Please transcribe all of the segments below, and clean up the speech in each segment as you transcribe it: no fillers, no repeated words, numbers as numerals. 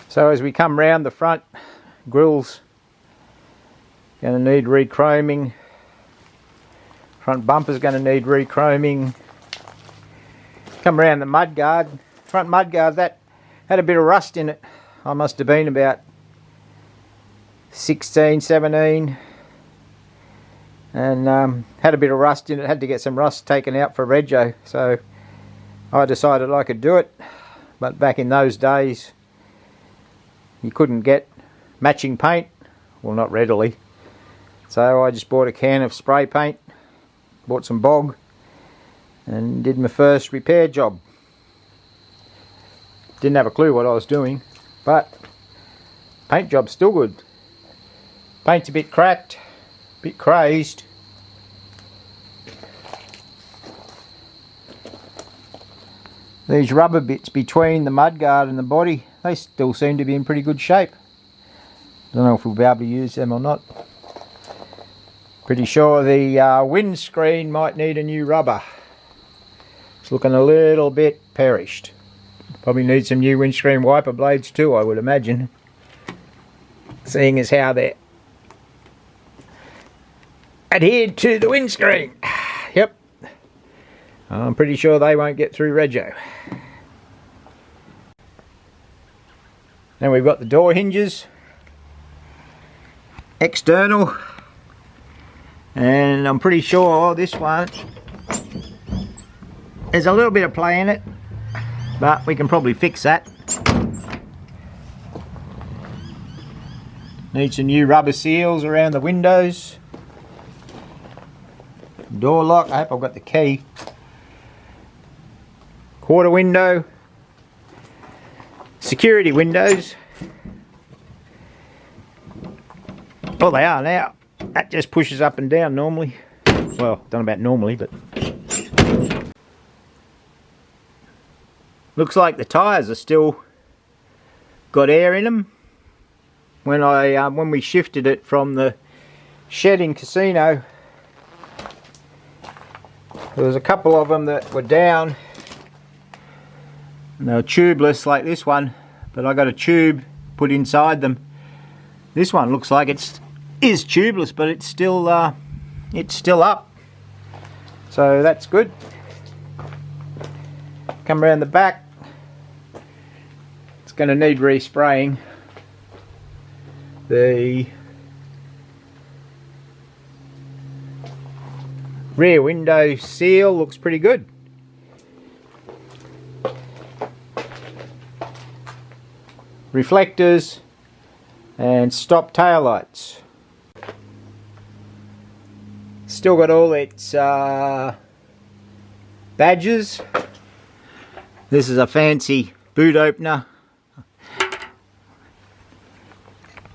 So as we come round the front, grill's going to need re-chroming. Front bumper's going to need re-chroming. Come around the mudguard. Front mudguard, that had a bit of rust in it. I must have been about 16, 17. And had a bit of rust in it. Had to get some rust taken out for rego. So I decided I could do it. But back in those days, you couldn't get matching paint. Well, not readily. So I just bought a can of spray paint. Bought some bog. And did my first repair job. Didn't have a clue what I was doing, but paint job's still good. Paint's a bit cracked, a bit crazed. These rubber bits between the mudguard and the body, they still seem to be in pretty good shape. Don't know if we'll be able to use them or not. Pretty sure the windscreen might need a new rubber. It's looking a little bit perished. Probably need some new windscreen wiper blades too, I would imagine. Seeing as how they're adhered to the windscreen. Yep. I'm pretty sure they won't get through rego. Then we've got the door hinges. External. And I'm pretty sure this one, there's a little bit of play in it, but we can probably fix that. Need some new rubber seals around the windows. Door lock, I hope I've got the key. Quarter window. Security windows. Oh, they are now. That just pushes up and down normally. Well, don't know about normally, but looks like the tyres are still got air in them. When we shifted it from the shed in Casino, there was a couple of them that were down. And they were tubeless like this one, but I got a tube put inside them. This one looks like it is tubeless, but it's still up. So that's good. Come around the back. It's going to need respraying. The rear window seal looks pretty good. Reflectors and stop tail lights. Still got all its badges. This is a fancy boot opener.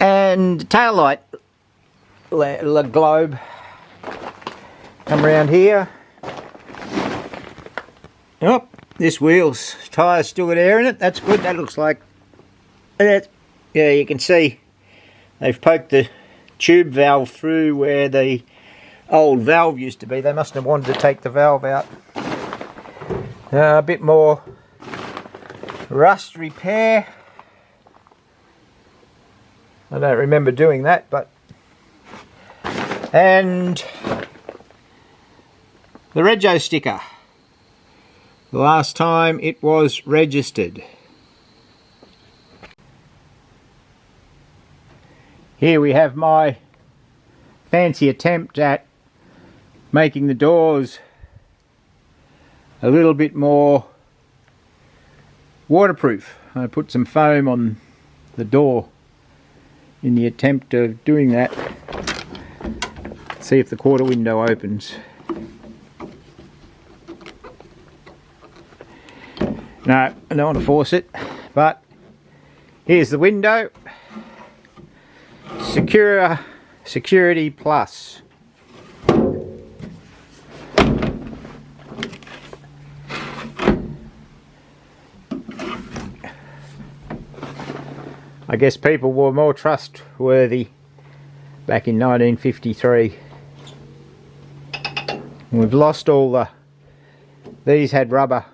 And tail light globe. Come around here. Oh, this wheel's tyre's still got air in it. That's good. That looks like it. Yeah, you can see they've poked the tube valve through where the old valve used to be. They must have wanted to take the valve out. A bit more rust repair. I don't remember doing that, but and the rego sticker. The last time it was registered. Here we have my fancy attempt at making the doors a little bit more waterproof. I put some foam on the door in the attempt of doing that. See if the quarter window opens. No, I don't want to force it, but here's the window. Security Plus. I guess people were more trustworthy back in 1953. We've lost all the... These had rubber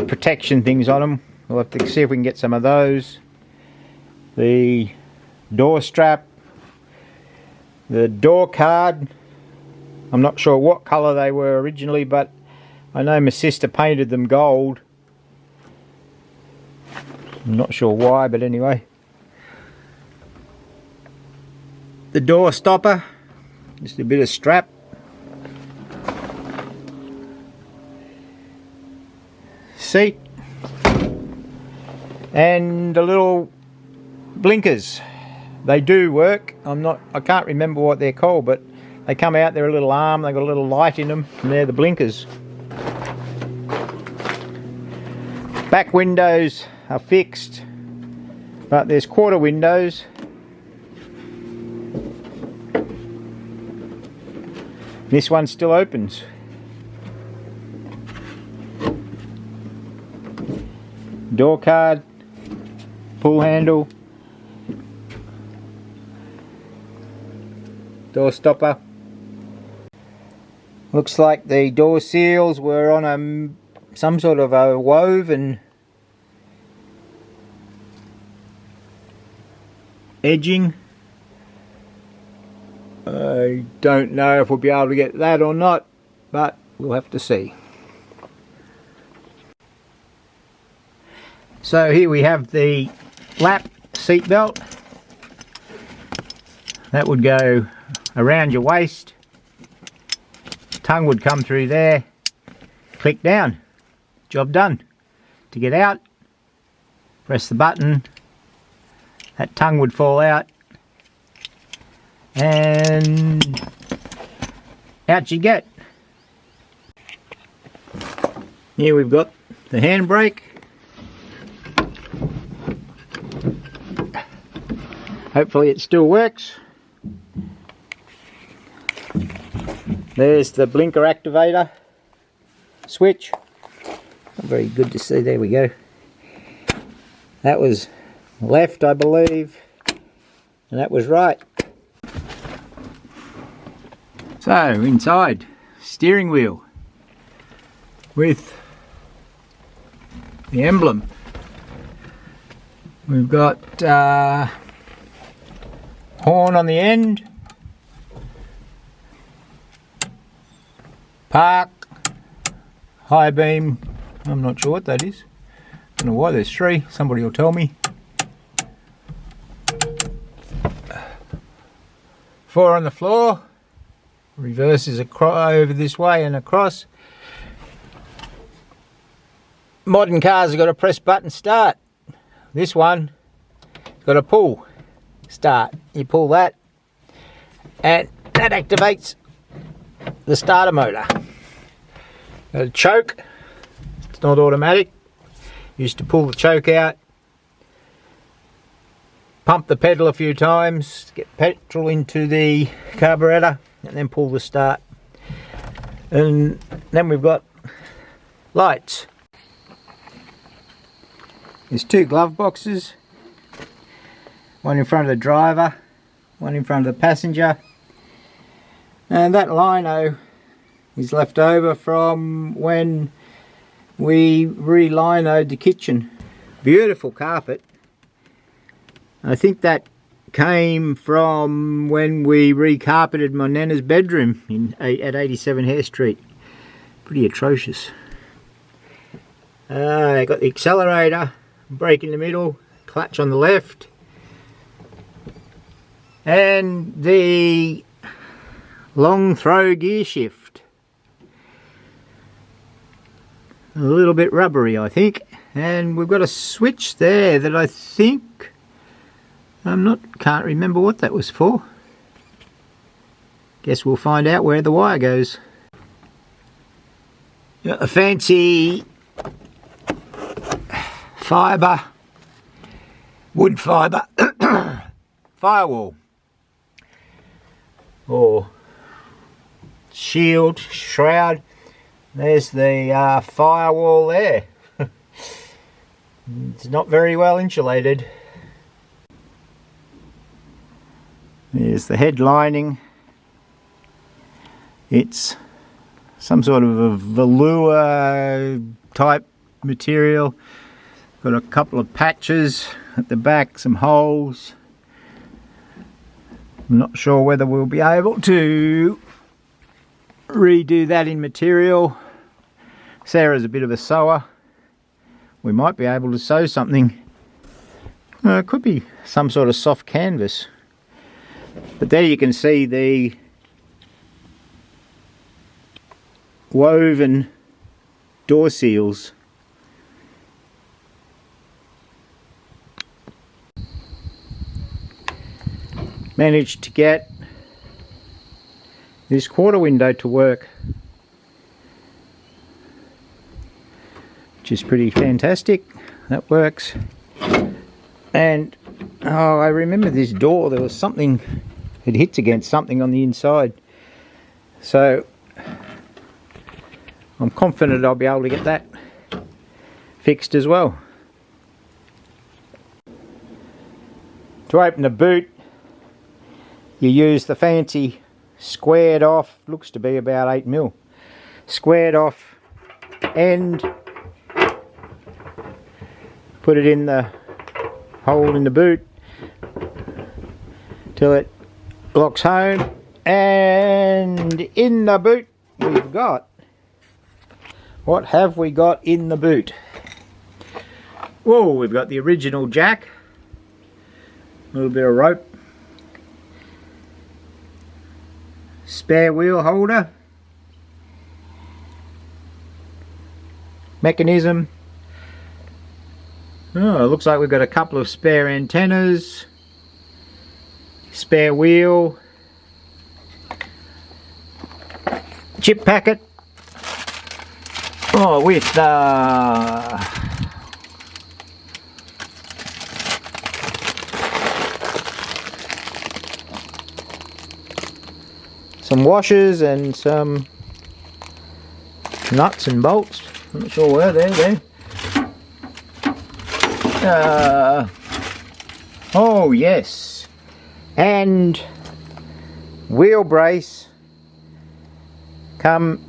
protection things on them. We'll have to see if we can get some of those. The door strap, the door card. I'm not sure what colour they were originally, but I know my sister painted them gold. I'm not sure why, but anyway. The door stopper, just a bit of strap. Seat. And the little blinkers. They do work. I can't remember what they're called, but they come out, they're a little arm, they've got a little light in them, and they're the blinkers. Back windows are fixed, but there's quarter windows. This one still opens. Door card, pull handle, door stopper. Looks like the door seals were on some sort of a woven edging. I don't know if we'll be able to get that or not, but we'll have to see. So here we have the lap seat belt. That would go around your waist. Tongue would come through there. Click down. Job done. To get out, press the button. That tongue would fall out. And out you get. Here we've got the handbrake. Hopefully it still works. There's the blinker activator switch. Not very good to see. There we go. That was left, I believe, and that was right. So inside, steering wheel with the emblem. We've got horn on the end, park, high beam. I'm not sure what that is. Don't know why there's three. Somebody will tell me. 4 on the floor. Reverses over this way and across. Modern cars have got a press button start. This one got a pull start. You pull that and that activates the starter motor. Got a choke. It's not automatic. Used to pull the choke out, pump the pedal a few times, get petrol into the carburetor, and then pull the start. And then we've got lights. There's 2 glove boxes, one in front of the driver, one in front of the passenger, and that lino is left over from when we re-linoed the kitchen. Beautiful carpet. I think that came from when we recarpeted my Nana's bedroom at 87 Hare Street. Pretty atrocious. I got the accelerator, brake in the middle, clutch on the left, and the long throw gear shift. A little bit rubbery, I think, and we've got a switch there that I think can't remember what that was for. Guess we'll find out where the wire goes. Got a fancy wood fibre firewall or shield, shroud. There's the firewall there. It's not very well insulated. There's the head lining. It's some sort of a velour type material. Got a couple of patches at the back, some holes. I'm not sure whether we'll be able to redo that in material. Sarah's a bit of a sewer. We might be able to sew something. It could be some sort of soft canvas. But there you can see the woven door seals. Managed to get this quarter window to work, which is pretty fantastic. That works. And oh, I remember this door, there was something, it hits against something on the inside, so I'm confident I'll be able to get that fixed as well. To open the boot, you use the fancy squared off, looks to be about 8mm, squared off end, put it in the hole in the boot till it locks home, and in the boot we've got, what have we got in the boot? Whoa, we've got the original jack, a little bit of rope, spare wheel holder, mechanism. Oh, it looks like we've got a couple of spare antennas, spare wheel, chip packet. Oh, with some washers and some nuts and bolts. I'm not sure where they're there. Oh yes, and wheel brace come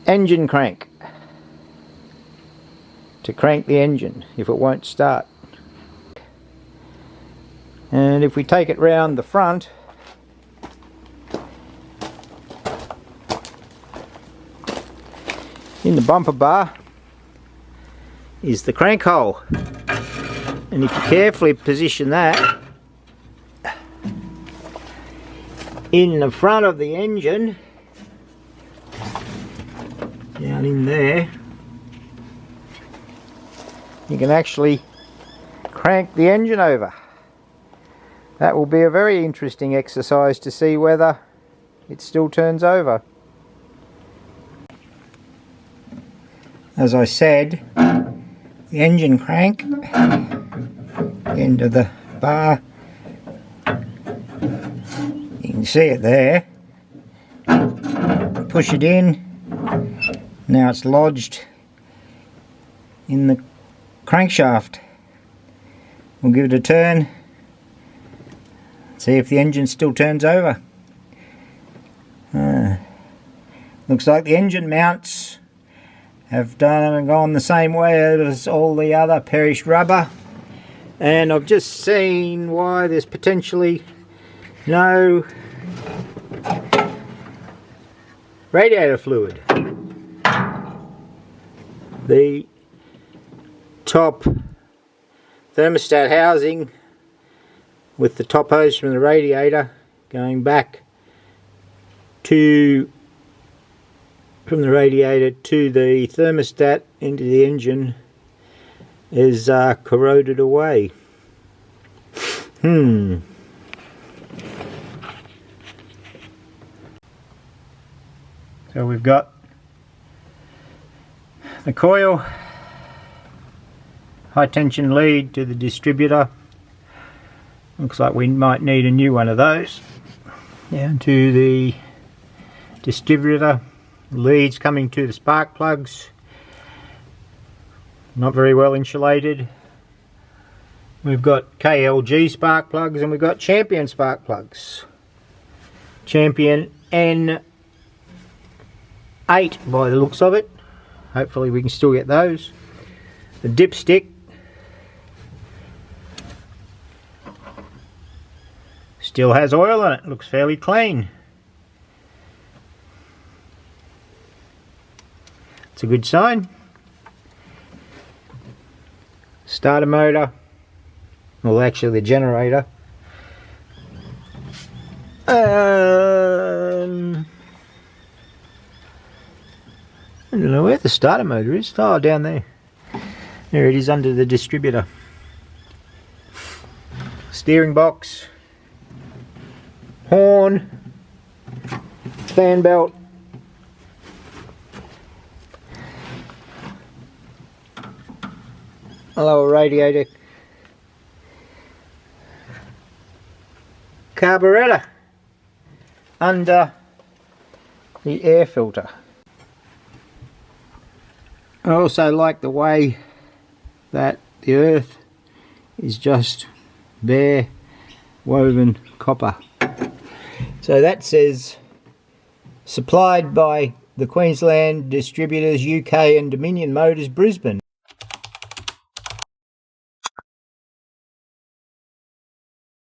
engine crank to crank the engine if it won't start. And if we take it round the front, in the bumper bar is the crank hole, and if you carefully position that in the front of the engine, down in there, you can actually crank the engine over. That will be a very interesting exercise to see whether it still turns over. As I said, the engine crank, end of the bar, you can see it there, push it in, now it's lodged in the crankshaft. We'll give it a turn, see if the engine still turns over. Looks like the engine mounts have done and gone the same way as all the other perished rubber, and I've just seen why there's potentially no radiator fluid. The top thermostat housing with the top hose from the radiator going back to, from the radiator to the thermostat into the engine is corroded away. So we've got the coil, high tension lead to the distributor. Looks like we might need a new one of those. Down to the distributor, leads coming to the spark plugs, not very well insulated. We've got KLG spark plugs and we've got Champion spark plugs. Champion N8 by the looks of it. Hopefully we can still get those. The dipstick still has oil on it, looks fairly clean. It's a good sign. Starter motor, well actually the generator. I don't know where the starter motor is. Oh, down there. There it is under the distributor. Steering box. Horn. Fan belt. A lower radiator. Carburetor under the air filter. I also like the way that the earth is just bare woven copper. So that says supplied by the Queensland Distributors UK and Dominion Motors Brisbane.